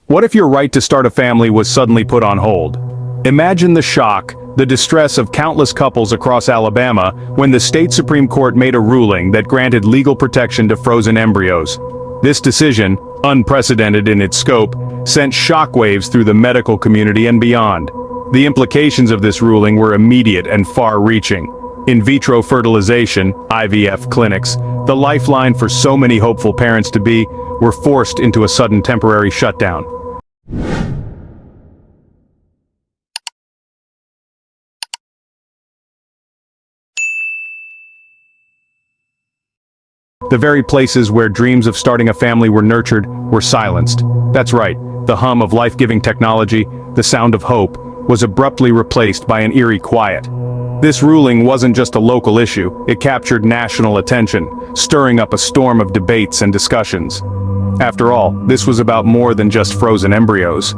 What if your right to start a family was suddenly put on hold? Imagine the shock, the distress of countless couples across Alabama when the state Supreme Court made a ruling that granted legal protection to frozen embryos. This decision, unprecedented in its scope, sent shockwaves through the medical community and beyond. The implications of this ruling were immediate and far-reaching. In vitro fertilization, IVF clinics, the lifeline for so many hopeful parents-to-be, were forced into a sudden temporary shutdown. The very places where dreams of starting a family were nurtured were silenced. That's right, the hum of life-giving technology, the sound of hope, was abruptly replaced by an eerie quiet. This ruling wasn't just a local issue, it captured national attention, stirring up a storm of debates and discussions. After all, this was about more than just frozen embryos.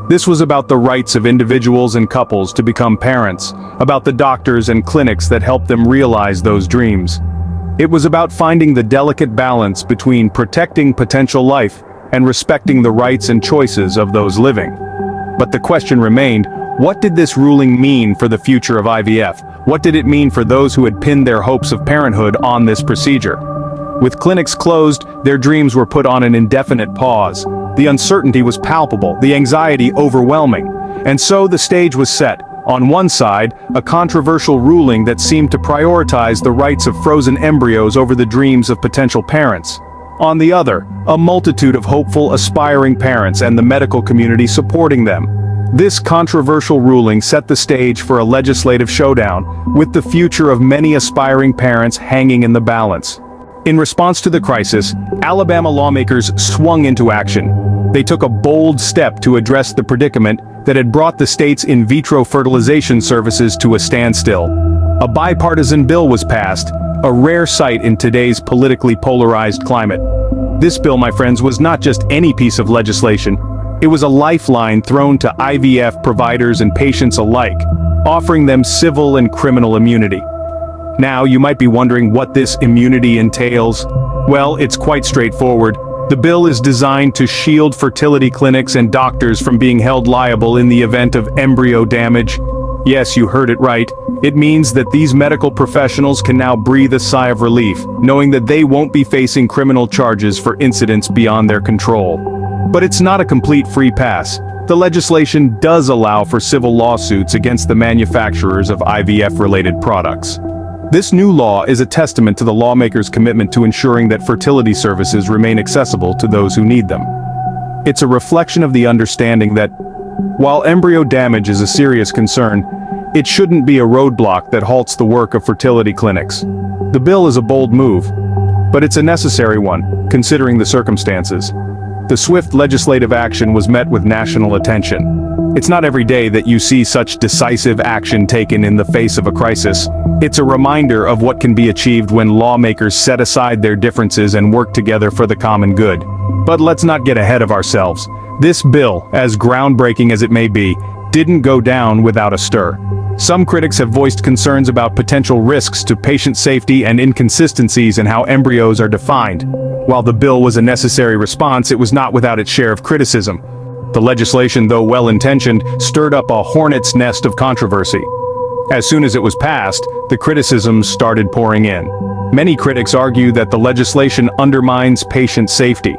This was about the rights of individuals and couples to become parents, about the doctors and clinics that helped them realize those dreams. It was about finding the delicate balance between protecting potential life and respecting the rights and choices of those living. But the question remained, what did this ruling mean for the future of IVF? What did it mean for those who had pinned their hopes of parenthood on this procedure? With clinics closed, their dreams were put on an indefinite pause. The uncertainty was palpable, the anxiety overwhelming. And so the stage was set. On one side, a controversial ruling that seemed to prioritize the rights of frozen embryos over the dreams of potential parents. On the other, a multitude of hopeful, aspiring parents and the medical community supporting them. This controversial ruling set the stage for a legislative showdown, with the future of many aspiring parents hanging in the balance. In response to the crisis, Alabama lawmakers swung into action. They took a bold step to address the predicament that had brought the state's in vitro fertilization services to a standstill. A bipartisan bill was passed, a rare sight in today's politically polarized climate. This bill, my friends, was not just any piece of legislation. It was a lifeline thrown to IVF providers and patients alike, offering them civil and criminal immunity. Now, you might be wondering what this immunity entails. Well, it's quite straightforward. The bill is designed to shield fertility clinics and doctors from being held liable in the event of embryo damage. Yes, you heard it right. It means that these medical professionals can now breathe a sigh of relief, knowing that they won't be facing criminal charges for incidents beyond their control. But it's not a complete free pass. The legislation does allow for civil lawsuits against the manufacturers of IVF-related products. This new law is a testament to the lawmakers' commitment to ensuring that fertility services remain accessible to those who need them. It's a reflection of the understanding that, while embryo damage is a serious concern, it shouldn't be a roadblock that halts the work of fertility clinics. The bill is a bold move, but it's a necessary one, considering the circumstances. The swift legislative action was met with national attention. It's not every day that you see such decisive action taken in the face of a crisis. It's a reminder of what can be achieved when lawmakers set aside their differences and work together for the common good. But let's not get ahead of ourselves. This bill, as groundbreaking as it may be, didn't go down without a stir. Some critics have voiced concerns about potential risks to patient safety and inconsistencies in how embryos are defined. While the bill was a necessary response, it was not without its share of criticism. The legislation, though well-intentioned, stirred up a hornet's nest of controversy. As soon as it was passed, the criticisms started pouring in. Many critics argue that the legislation undermines patient safety.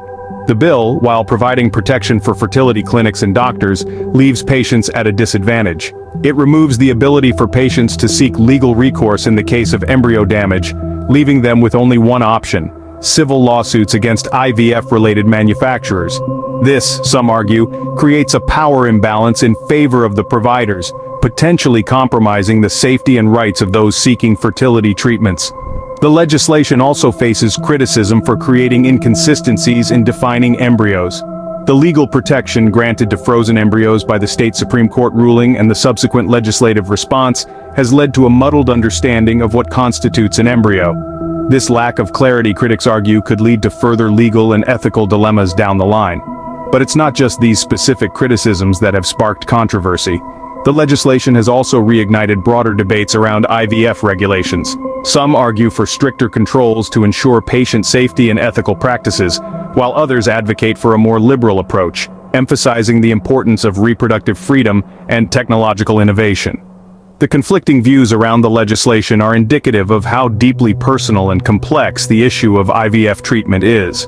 The bill, while providing protection for fertility clinics and doctors, leaves patients at a disadvantage. It removes the ability for patients to seek legal recourse in the case of embryo damage, leaving them with only one option: civil lawsuits against IVF-related manufacturers. This, some argue, creates a power imbalance in favor of the providers, potentially compromising the safety and rights of those seeking fertility treatments. The legislation also faces criticism for creating inconsistencies in defining embryos. The legal protection granted to frozen embryos by the state Supreme Court ruling and the subsequent legislative response has led to a muddled understanding of what constitutes an embryo. This lack of clarity, critics argue, could lead to further legal and ethical dilemmas down the line. But it's not just these specific criticisms that have sparked controversy. The legislation has also reignited broader debates around IVF regulations. Some argue for stricter controls to ensure patient safety and ethical practices, while others advocate for a more liberal approach. emphasizing the importance of reproductive freedom and technological innovation. The conflicting views around the legislation are indicative of how deeply personal and complex the issue of IVF treatment is.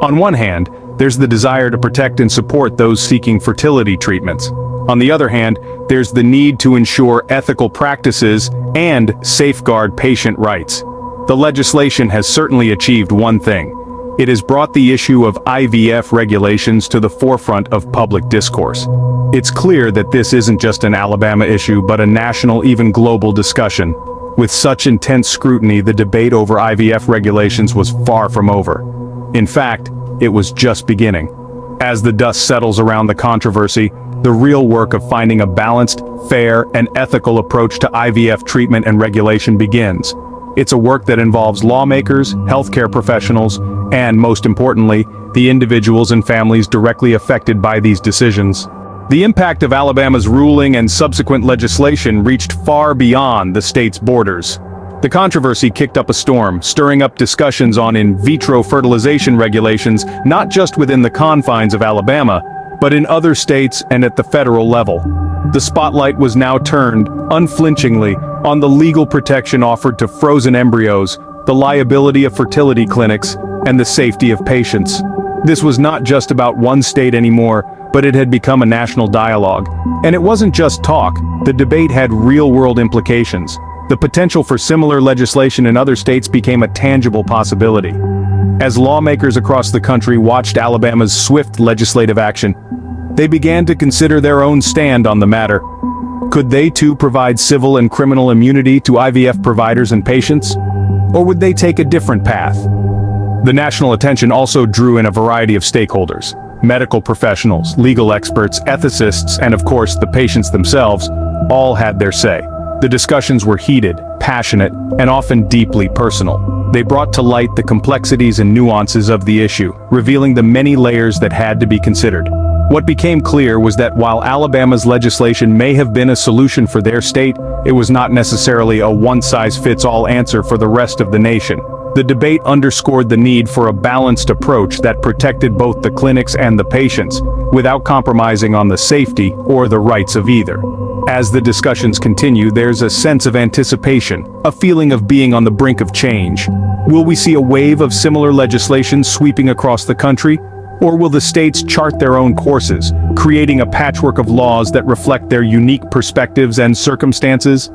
On one hand, there's the desire to protect and support those seeking fertility treatments. On the other hand, there's the need to ensure ethical practices and safeguard patient rights. The legislation has certainly achieved one thing. It has brought the issue of IVF regulations to the forefront of public discourse. It's clear that this isn't just an Alabama issue but a national, even global discussion. With such intense scrutiny, the debate over IVF regulations was far from over. In fact, it was just beginning. As the dust settles around the controversy, the real work of finding a balanced, fair, and ethical approach to IVF treatment and regulation begins. It's a work that involves lawmakers, healthcare professionals, and, most importantly, the individuals and families directly affected by these decisions. The impact of Alabama's ruling and subsequent legislation reached far beyond the state's borders. The controversy kicked up a storm, stirring up discussions on in vitro fertilization regulations not just within the confines of Alabama, but in other states and at the federal level. The spotlight was now turned, unflinchingly, on the legal protection offered to frozen embryos, the liability of fertility clinics, and the safety of patients. This was not just about one state anymore, but it had become a national dialogue. And it wasn't just talk, the debate had real-world implications. The potential for similar legislation in other states became a tangible possibility. As lawmakers across the country watched Alabama's swift legislative action, they began to consider their own stand on the matter. Could they too provide civil and criminal immunity to IVF providers and patients? Or would they take a different path? The national attention also drew in a variety of stakeholders. Medical professionals, legal experts, ethicists, and of course the patients themselves, all had their say. The discussions were heated, passionate, and often deeply personal. They brought to light the complexities and nuances of the issue, revealing the many layers that had to be considered. What became clear was that while Alabama's legislation may have been a solution for their state, it was not necessarily a one-size-fits-all answer for the rest of the nation. The debate underscored the need for a balanced approach that protected both the clinics and the patients, without compromising on the safety or the rights of either. As the discussions continue, there's a sense of anticipation, a feeling of being on the brink of change. Will we see a wave of similar legislation sweeping across the country? Or will the states chart their own courses, creating a patchwork of laws that reflect their unique perspectives and circumstances?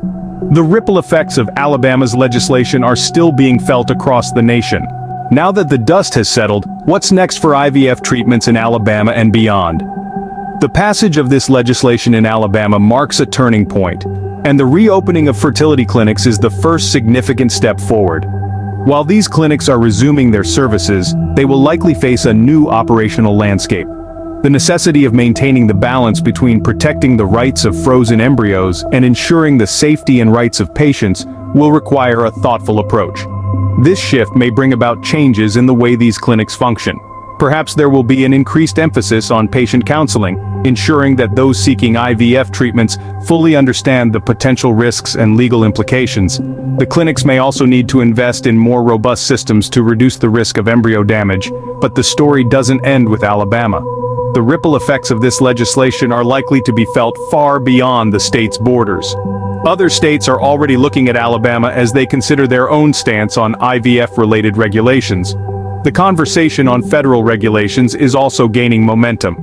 The ripple effects of Alabama's legislation are still being felt across the nation. Now that the dust has settled, what's next for IVF treatments in Alabama and beyond? The passage of this legislation in Alabama marks a turning point, and the reopening of fertility clinics is the first significant step forward. While these clinics are resuming their services, they will likely face a new operational landscape. The necessity of maintaining the balance between protecting the rights of frozen embryos and ensuring the safety and rights of patients will require a thoughtful approach. This shift may bring about changes in the way these clinics function. Perhaps there will be an increased emphasis on patient counseling, ensuring that those seeking IVF treatments fully understand the potential risks and legal implications. The clinics may also need to invest in more robust systems to reduce the risk of embryo damage, but the story doesn't end with Alabama. The ripple effects of this legislation are likely to be felt far beyond the state's borders. Other states are already looking at Alabama as they consider their own stance on IVF-related regulations. The conversation on federal regulations is also gaining momentum.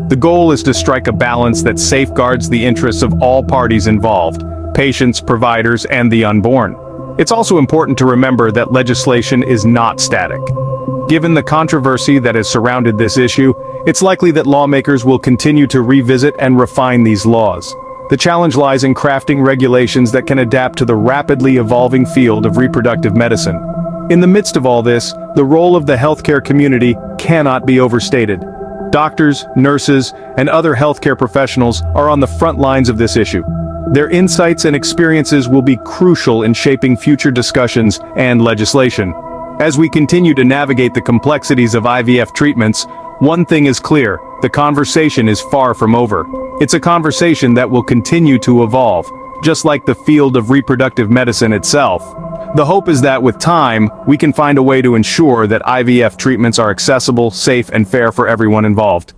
The goal is to strike a balance that safeguards the interests of all parties involved, patients, providers, and the unborn. It's also important to remember that legislation is not static. Given the controversy that has surrounded this issue, it's likely that lawmakers will continue to revisit and refine these laws. The challenge lies in crafting regulations that can adapt to the rapidly evolving field of reproductive medicine. In the midst of all this, the role of the healthcare community cannot be overstated. Doctors, nurses, and other healthcare professionals are on the front lines of this issue. Their insights and experiences will be crucial in shaping future discussions and legislation. As we continue to navigate the complexities of IVF treatments, one thing is clear: the conversation is far from over. It's a conversation that will continue to evolve, just like the field of reproductive medicine itself. The hope is that with time, we can find a way to ensure that IVF treatments are accessible, safe, and fair for everyone involved.